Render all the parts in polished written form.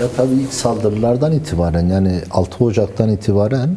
Ya tabii ilk saldırılardan itibaren yani 6 Ocak'tan itibaren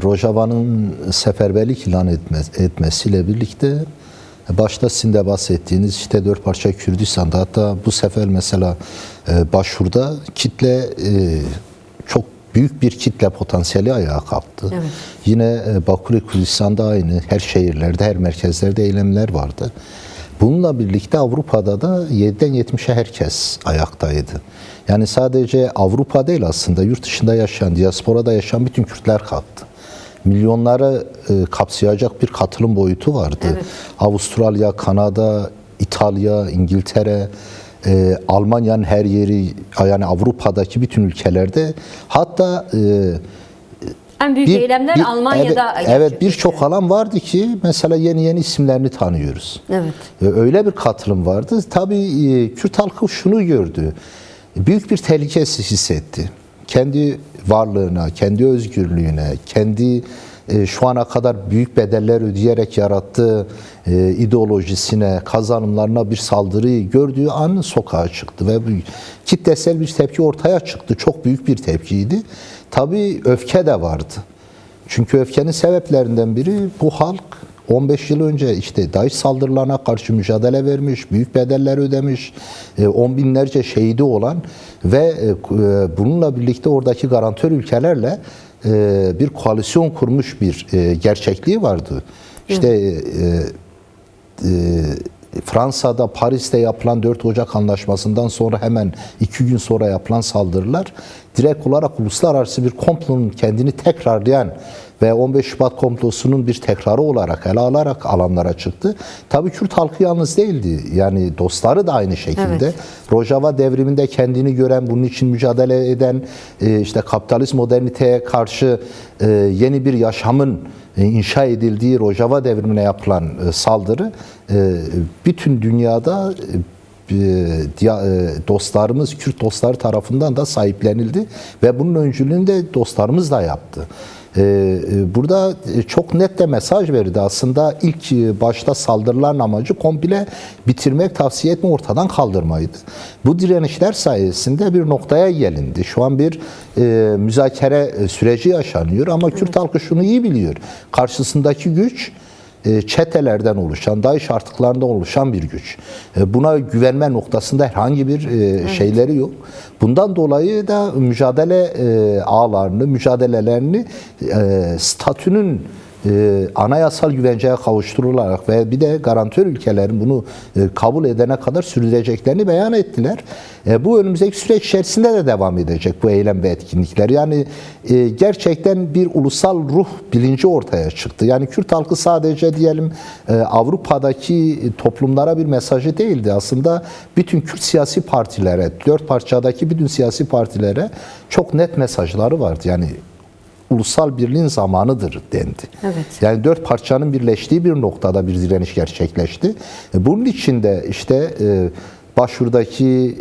Rojava'nın seferberlik ilan etmesiyle birlikte başta sizin de bahsettiğiniz işte 4 parça Kürdistan'da, hatta bu sefer mesela başvuruda kitle çok büyük bir kitle potansiyeli ayağa kalktı. Evet. Yine Bakü Kürdistan'da aynı, her şehirlerde, her merkezlerde eylemler vardı. Bununla birlikte Avrupa'da da 7'den 70'e herkes ayaktaydı. Yani sadece Avrupa değil, aslında yurt dışında yaşayan, diasporada yaşayan bütün Kürtler kalktı. Milyonları kapsayacak bir katılım boyutu vardı. Evet. Avustralya, Kanada, İtalya, İngiltere, Almanya'nın her yeri, yani Avrupa'daki bütün ülkelerde, hatta en büyük eylemler Almanya'da. Evet, birçok alan vardı ki mesela yeni isimlerini tanıyoruz. Evet. Öyle bir katılım vardı. Tabii Kürt halkı şunu gördü. Büyük bir tehlike hissetti. Kendi varlığına, kendi özgürlüğüne, kendi şu ana kadar büyük bedeller ödeyerek yarattığı ideolojisine, kazanımlarına bir saldırıyı gördüğü an sokağa çıktı ve kitlesel bir tepki ortaya çıktı. Çok büyük bir tepkiydi. Tabii öfke de vardı. Çünkü öfkenin sebeplerinden biri, bu halk 15 yıl önce işte DAEŞ saldırılarına karşı mücadele vermiş, büyük bedeller ödemiş, 10 binlerce şehidi olan ve bununla birlikte oradaki garantör ülkelerle bir koalisyon kurmuş bir gerçekliği vardı. İşte Fransa'da, Paris'te yapılan 4 Ocak Anlaşması'ndan sonra hemen 2 gün sonra yapılan saldırılar direkt olarak uluslararası bir komplonun kendini tekrarlayan ve 15 Şubat komplosunun bir tekrarı olarak ele alarak alanlara çıktı. Tabii Kürt halkı yalnız değildi. Yani dostları da aynı şekilde. Evet. Rojava devriminde kendini gören, bunun için mücadele eden, işte kapitalist moderniteye karşı yeni bir yaşamın inşa edildiği Rojava devrimine yapılan saldırı bütün dünyada dostlarımız, Kürt dostları tarafından da sahiplenildi ve bunun öncülüğünü de dostlarımız da yaptı. Burada çok net de mesaj verdi. Aslında ilk başta saldırıların amacı komple bitirmek, tavsiye etme, ortadan kaldırmaydı. Bu direnişler sayesinde bir noktaya gelindi. Şu an bir müzakere süreci yaşanıyor ama Kürt halkı şunu iyi biliyor. Karşısındaki güç çetelerden oluşan, DAEŞ artıklarından oluşan bir güç. Buna güvenme noktasında herhangi bir şeyleri yok. Bundan dolayı da mücadele ağlarını, mücadelelerini statünün anayasal güvenceye kavuşturularak ve bir de garantör ülkelerin bunu kabul edene kadar sürdüreceklerini beyan ettiler. Bu önümüzdeki süreç içerisinde de devam edecek bu eylem ve etkinlikler. Yani gerçekten bir ulusal ruh bilinci ortaya çıktı. Yani Kürt halkı sadece diyelim Avrupa'daki toplumlara bir mesajı değildi. Aslında bütün Kürt siyasi partilere, 4 parçadaki bütün siyasi partilere çok net mesajları vardı. Yani ulusal birliğin zamanıdır dendi. Evet. Yani 4 parçanın birleştiği bir noktada bir direniş gerçekleşti. Bunun için de işte başvurdaki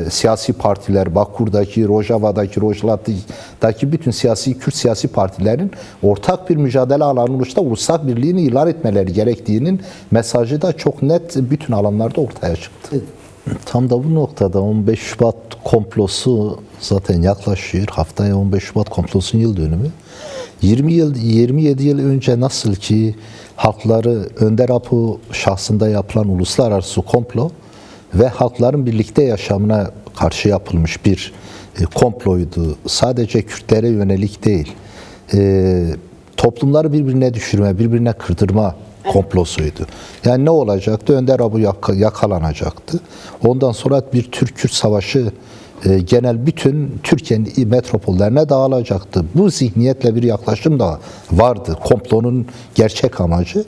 siyasi partiler, Bakü'deki, Rojava'daki, Rojava'daki bütün Kürt siyasi partilerin ortak bir mücadele alanı oluşta ulusal birliğini ilan etmeleri gerektiğinin mesajı da çok net bütün alanlarda ortaya çıktı. Tam da bu noktada 15 Şubat komplosu zaten yaklaşıyor. Haftaya 15 Şubat komplosunun yıl dönümü. 27 yıl önce nasıl ki halkları Önder Apo şahsında yapılan uluslararası komplo ve halkların birlikte yaşamına karşı yapılmış bir komploydu. Sadece Kürtlere yönelik değil. Toplumları birbirine düşürme, birbirine kırdırma komplosuydu. Yani ne olacaktı? Önder Apo yakalanacaktı. Ondan sonra bir Türk-Kürt savaşı genel bütün Türkiye'nin metropollerine dağılacaktı. Bu zihniyetle bir yaklaşım da vardı. Komplonun gerçek amacı.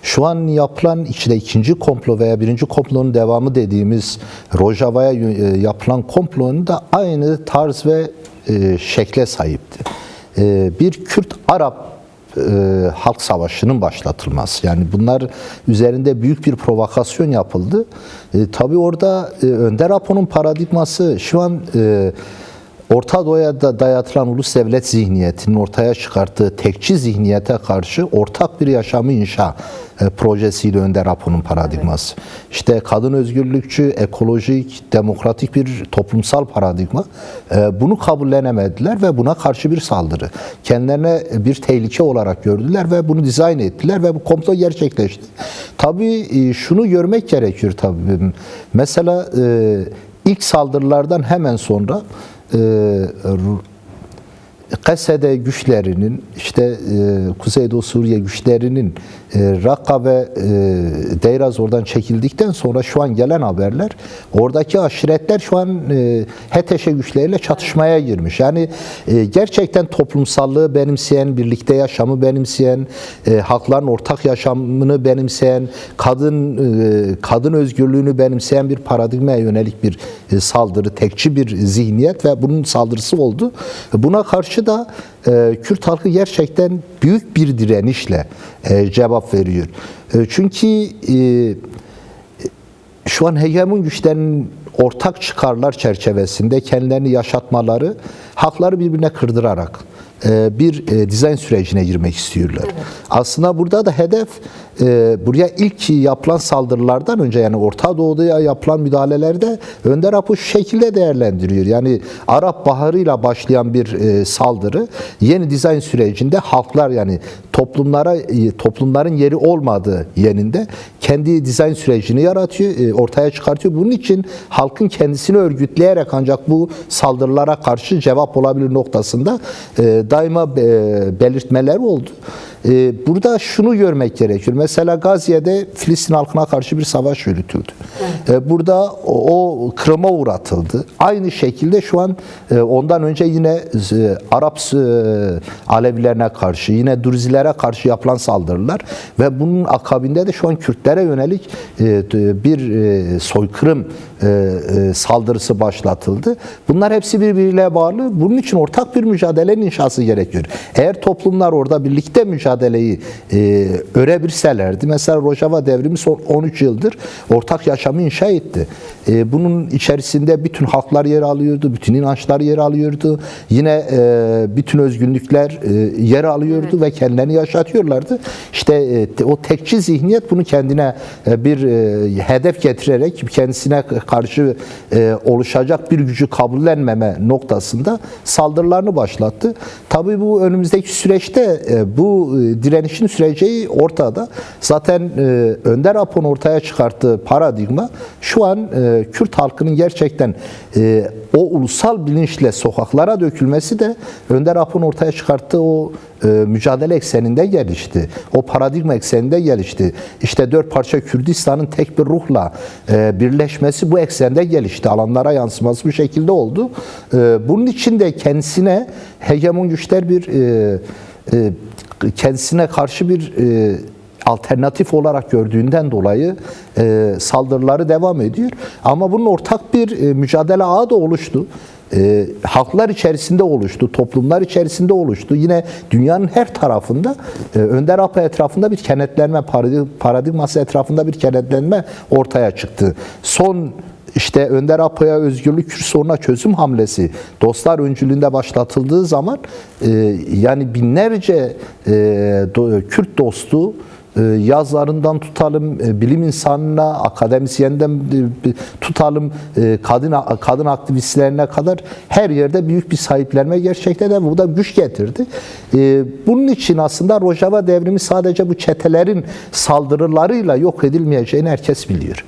Şu an yapılan işte ikinci komplo veya birinci komplonun devamı dediğimiz Rojava'ya yapılan komplonun da aynı tarz ve şekle sahipti. Bir Kürt-Arap halk savaşının başlatılması. Yani bunlar üzerinde büyük bir provokasyon yapıldı. Tabii orada Önder Apo'nun paradigması şu an Orta Doğu'ya da dayatılan ulus devlet zihniyetinin ortaya çıkarttığı tekçi zihniyete karşı ortak bir yaşamı inşa projesiyle Önder Apo'nun paradigması. İşte kadın özgürlükçü, ekolojik, demokratik bir toplumsal paradigma. Bunu kabullenemediler ve buna karşı bir saldırı. Kendilerine bir tehlike olarak gördüler ve bunu dizayn ettiler ve bu komplo gerçekleşti. Tabii şunu görmek gerekiyor tabii. Mesela ilk saldırılardan hemen sonra Kassede güçlerinin, işte Kuzeydoğu Suriye güçlerinin Rakka ve Deir ez-Zor'dan çekildikten sonra şu an gelen haberler, oradaki aşiretler şu an HTŞ güçleriyle çatışmaya girmiş. Yani gerçekten toplumsallığı benimseyen, birlikte yaşamı benimseyen, halkların ortak yaşamını benimseyen, kadın özgürlüğünü benimseyen bir paradigmaya yönelik bir saldırı, tekçi bir zihniyet ve bunun saldırısı oldu. Buna karşı da Kürt halkı gerçekten büyük bir direnişle cevap veriyor. Çünkü şu an hegemon güçlerin ortak çıkarlar çerçevesinde kendilerini yaşatmaları, hakları birbirine kırdırarak bir dizayn sürecine girmek istiyorlar. Evet. Aslında burada da hedef buraya ilk yapılan saldırılardan önce, yani Orta Doğu'ya yapılan müdahalelerde Önder Apo şu şekilde değerlendiriyor. Yani Arap Baharı'yla başlayan bir saldırı yeni dizayn sürecinde halklar, yani toplumların yeri olmadığı yerinde kendi dizayn sürecini yaratıyor, ortaya çıkartıyor. Bunun için halkın kendisini örgütleyerek ancak bu saldırılara karşı cevap olabilir noktasında daima belirtmeler oldu. Burada şunu görmek gerekiyor. Mesela Gazze'de Filistin halkına karşı bir savaş yürütüldü. Evet. Burada o Kırım'a uğratıldı. Aynı şekilde şu an ondan önce yine Arap Alevilerine karşı, yine Durzilere karşı yapılan saldırılar ve bunun akabinde de şu an Kürtlere yönelik bir soykırım saldırısı başlatıldı. Bunlar hepsi birbiriyle bağlı. Bunun için ortak bir mücadelenin inşası gerekiyor. Eğer toplumlar orada birlikte mücadeleyi örebilselerdi, mesela Rojava devrimi son 13 yıldır ortak yaşamı inşa etti. Bunun içerisinde bütün halklar yer alıyordu, bütün inançlar yer alıyordu. Yine bütün özgünlükler yer alıyordu, evet, ve kendilerini yaşatıyorlardı. İşte o tekçi zihniyet bunu kendine bir hedef getirerek kendisine karşı oluşacak bir gücü kabullenmeme noktasında saldırılarını başlattı. Tabii bu önümüzdeki süreçte bu direnişin süreceği ortada. Zaten Önder Apo'nun ortaya çıkarttığı paradigma şu an Kürt halkının gerçekten o ulusal bilinçle sokaklara dökülmesi de Önder Apo'nun ortaya çıkarttığı o mücadele ekseninde gelişti. O paradigma ekseninde gelişti. İşte 4 parça Kürdistan'ın tek bir ruhla birleşmesi bu eksende gelişti. Alanlara yansıması bu şekilde oldu. Bunun için de kendisine hegemon güçler kendisine karşı bir alternatif olarak gördüğünden dolayı saldırıları devam ediyor. Ama bunun ortak bir mücadele ağı da oluştu. Halklar içerisinde oluştu, toplumlar içerisinde oluştu. Yine dünyanın her tarafında Önder Apo etrafında bir kenetlenme, paradigması etrafında bir kenetlenme ortaya çıktı. Son İşte Önder Apo'ya özgürlük, Kürt sorununa çözüm hamlesi dostlar öncülüğünde başlatıldığı zaman yani binlerce Kürt dostu, yazarından tutalım, bilim insanına, akademisyenden tutalım, kadın aktivistlerine kadar her yerde büyük bir sahiplenme gerçekten bu da güç getirdi. Bunun için aslında Rojava devrimi sadece bu çetelerin saldırılarıyla yok edilmeyeceğini herkes biliyor.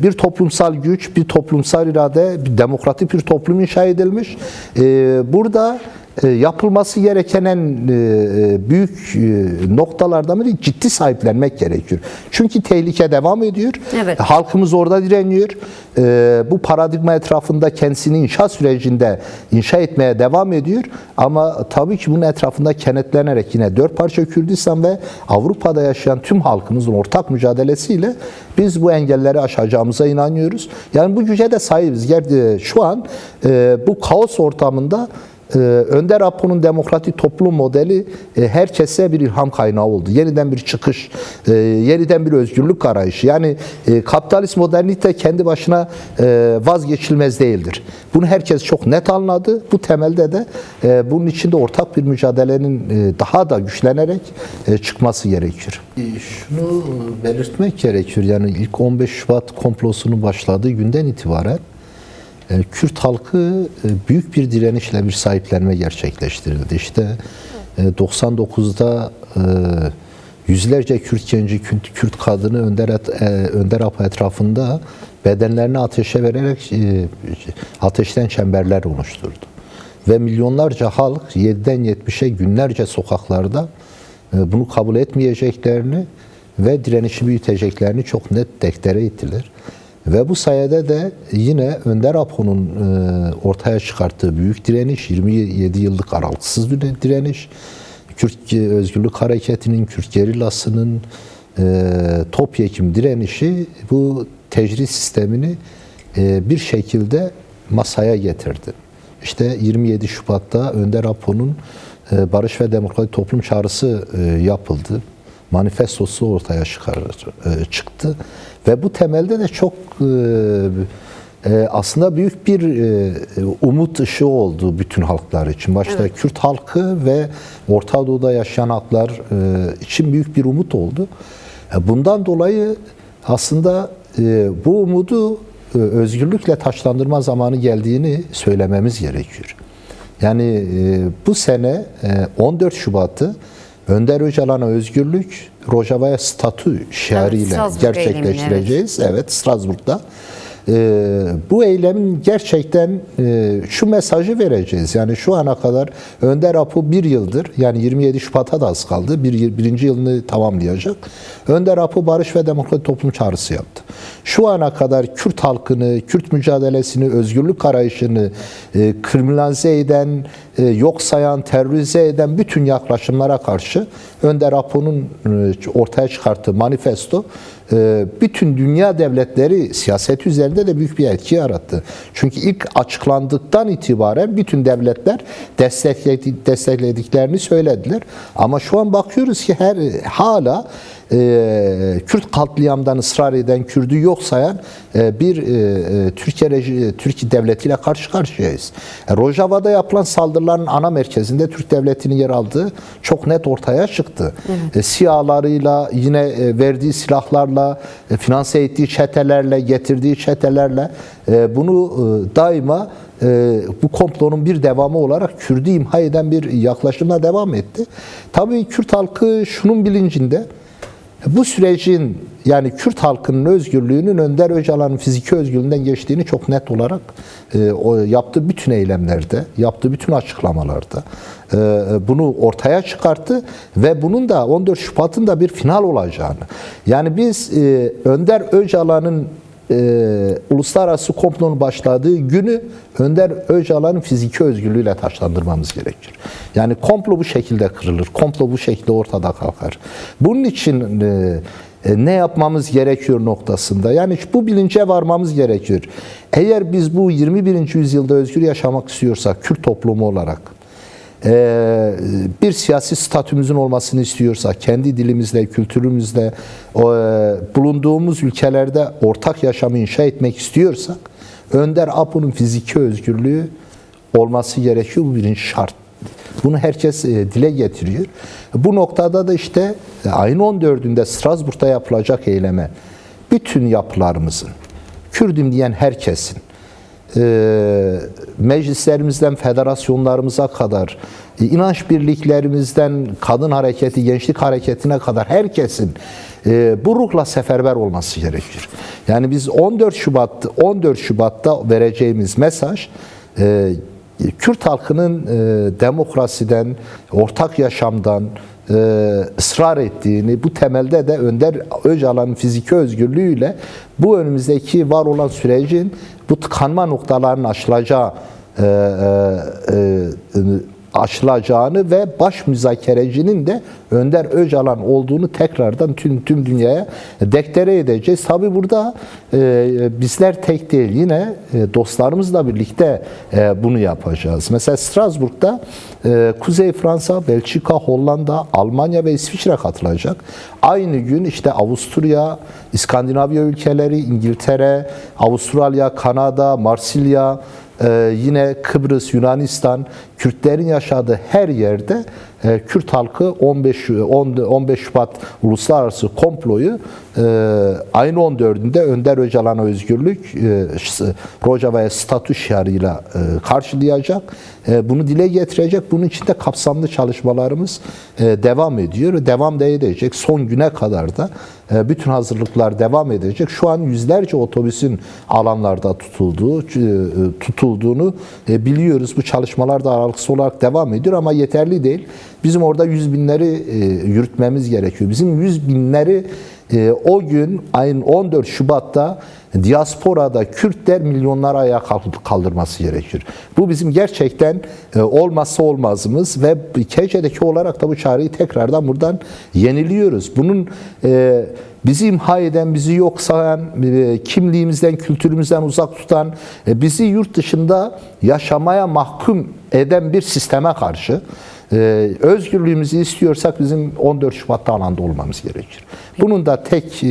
Bir toplumsal güç, bir toplumsal irade, bir demokratik bir toplum inşa edilmiş. Burada yapılması gereken büyük noktalardan biri ciddi sahiplenmek gerekiyor. Çünkü tehlike devam ediyor. Evet. Halkımız orada direniyor. Bu paradigma etrafında kendisini inşa sürecinde inşa etmeye devam ediyor. Ama tabii ki bunun etrafında kenetlenerek yine 4 parça Kürdistan ve Avrupa'da yaşayan tüm halkımızın ortak mücadelesiyle biz bu engelleri aşacağımıza inanıyoruz. Yani bu güce de sahibiz. Şu an bu kaos ortamında Önder Apo'nun demokratik toplum modeli herkese bir ilham kaynağı oldu. Yeniden bir çıkış, yeniden bir özgürlük arayışı. Yani kapitalist modernite kendi başına vazgeçilmez değildir. Bunu herkes çok net anladı. Bu temelde de bunun içinde ortak bir mücadelenin daha da güçlenerek çıkması gerekiyor. Şunu belirtmek gerekiyor. Yani ilk 15 Şubat komplosunun başladığı günden itibaren Kürt halkı büyük bir direnişle bir sahiplenme gerçekleştirildi. İşte 99'da yüzlerce Kürt genci, Kürt kadını Önder Apo etrafında bedenlerini ateşe vererek ateşten çemberler oluşturdu. Ve milyonlarca halk 7'den 70'e günlerce sokaklarda bunu kabul etmeyeceklerini ve direnişi büyüteceklerini çok net deklare ettiler. Ve bu sayede de yine Önder Apo'nun ortaya çıkarttığı büyük direniş, 27 yıllık aralıksız bir direniş, Kürt Özgürlük Hareketi'nin, Kürt gerillasının topyekun direnişi bu tecrit sistemini bir şekilde masaya getirdi. İşte 27 Şubat'ta Önder Apo'nun Barış ve Demokratik Toplum Çağrısı yapıldı. Manifestosu ortaya çıktı. Ve bu temelde de çok aslında büyük bir umut ışığı oldu bütün halklar için. Başta evet. Kürt halkı ve Orta Doğu'da yaşayan halklar için büyük bir umut oldu. Bundan dolayı aslında bu umudu özgürlükle taçlandırma zamanı geldiğini söylememiz gerekiyor. Yani bu sene 14 Şubat'ı Önder Öcalan'a özgürlük, Rojava'ya statü şiarıyla gerçekleştireceğiz. Evet, Strasbourg'da. Bu eylemin gerçekten şu mesajı vereceğiz. Yani şu ana kadar Önder Apo bir yıldır, yani 27 Şubat'a da az kaldı, birinci yılını tamamlayacak. Önder Apo Barış ve Demokratik Toplum Çağrısı yaptı. Şu ana kadar Kürt halkını, Kürt mücadelesini, özgürlük arayışını kriminalize eden, yok sayan, terörize eden bütün yaklaşımlara karşı Önder Apo'nun ortaya çıkarttığı manifesto bütün dünya devletleri siyaset üzerinde de büyük bir etki yarattı. Çünkü ilk açıklandıktan itibaren bütün devletler desteklediklerini söylediler. Ama şu an bakıyoruz ki hala Kürt katliamdan ısrar eden, Kürt'ü yok sayan bir Türkiye devletiyle karşı karşıyayız. Rojava'da yapılan saldırıların ana merkezinde Türk devletinin yer aldığı çok net ortaya çıktı. Evet. SİHA'larıyla, yine verdiği silahlarla, finanse ettiği çetelerle, getirdiği çetelerle bunu daima bu komplonun bir devamı olarak Kürt'ü imha eden bir yaklaşımla devam etti. Tabii Kürt halkı şunun bilincinde, bu sürecin, yani Kürt halkının özgürlüğünün Önder Öcalan'ın fiziki özgürlüğünden geçtiğini çok net olarak yaptığı bütün eylemlerde, yaptığı bütün açıklamalarda bunu ortaya çıkarttı ve bunun da 14 Şubat'ın da bir final olacağını. Yani biz Önder Öcalan'ın uluslararası komplonun başladığı günü Önder Öcalan'ın fiziki özgürlüğüyle taçlandırmamız gerekiyor. Yani komplo bu şekilde kırılır, komplo bu şekilde ortada kalkar. Bunun için ne yapmamız gerekiyor noktasında, yani bu bilince varmamız gerekiyor. Eğer biz bu 21. yüzyılda özgür yaşamak istiyorsak, Kürt toplumu olarak, bir siyasi statümüzün olmasını istiyorsak, kendi dilimizle, kültürümüzle, bulunduğumuz ülkelerde ortak yaşamı inşa etmek istiyorsak, Önder Apo'nun fiziki özgürlüğü olması gerekiyor. Bu birinci şart. Bunu herkes dile getiriyor. Bu noktada da işte ayın 14'ünde Strasbourg'da yapılacak eyleme bütün yapılarımızın, Kürdüm diyen herkesin, meclislerimizden federasyonlarımıza kadar, inanç birliklerimizden kadın hareketi, gençlik hareketine kadar herkesin bu ruhla seferber olması gerekir. Yani biz 14 Şubat'ta vereceğimiz mesaj, Kürt halkının demokrasiden, ortak yaşamdan ısrar ettiğini, bu temelde de Önder Öcalan'ın fiziki özgürlüğüyle bu önümüzdeki var olan sürecin bu tıkanma noktalarının aşılacağı aşılacağını ve baş müzakerecinin de Önder Öcalan olduğunu tekrardan tüm dünyaya deklare edeceğiz. Tabi burada bizler tek değil, yine dostlarımızla birlikte bunu yapacağız. Mesela Strasbourg'da Kuzey Fransa, Belçika, Hollanda, Almanya ve İsviçre katılacak. Aynı gün işte Avusturya, İskandinavya ülkeleri, İngiltere, Avustralya, Kanada, Marsilya, yine Kıbrıs, Yunanistan, Kürtlerin yaşadığı her yerde Kürt halkı 15 Şubat Uluslararası Komployu ayın 14'ünde Önder Öcalan'a özgürlük, Rojava'ya statü şiarıyla karşılayacak. Bunu dile getirecek. Bunun için de kapsamlı çalışmalarımız devam ediyor. Devam da edecek. Son güne kadar da bütün hazırlıklar devam edecek. Şu an yüzlerce otobüsün alanlarda tutulduğunu biliyoruz. Bu çalışmalar da aralıksız olarak devam ediyor ama yeterli değil. Bizim orada 100 binleri yürütmemiz gerekiyor. Bizim 100 binleri o gün ayın 14 Şubat'ta diasporada Kürtler milyonlara ayağa kaldırması gerekir. Bu bizim gerçekten olmazsa olmazımız ve KC'deki olarak da bu çağrıyı tekrardan buradan yeniliyoruz. Bunun bizi imha eden, bizi yok sayan, kimliğimizden, kültürümüzden uzak tutan, bizi yurt dışında yaşamaya mahkum eden bir sisteme karşı özgürlüğümüzü istiyorsak bizim 14 Şubat'ta alanda olmamız gerekir. Bunun da tek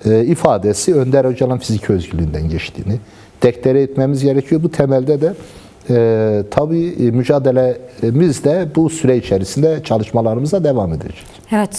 ifadesi Önder Öcalan fiziki özgürlüğünden geçtiğini deklare etmemiz gerekiyor. Bu temelde de tabii mücadelemiz de bu süre içerisinde çalışmalarımıza devam edecek. Evet.